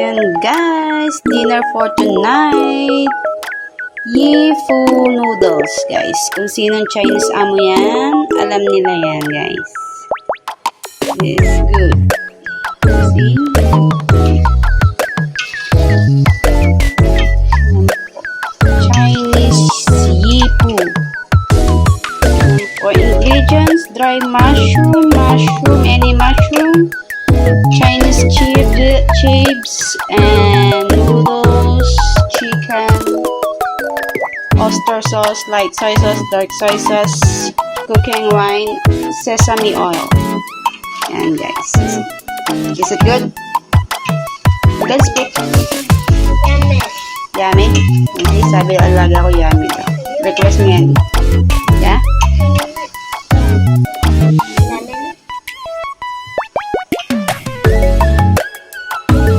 Ayan guys, dinner for tonight. Yifu noodles guys. Kung sinong Chinese amo yan, alam nila yan guys. It's good. See? Chinese yifu. For ingredients, dry mushroom, any mushroom, Chinese chips, and noodles, chicken, oyster sauce, light soy sauce, dark soy sauce, cooking wine, sesame oil. And guys, is it good? Let's speak. Yummy. Yummy? Hindi, sabi alaga ko yummy daw. Request mo yan. Yeah?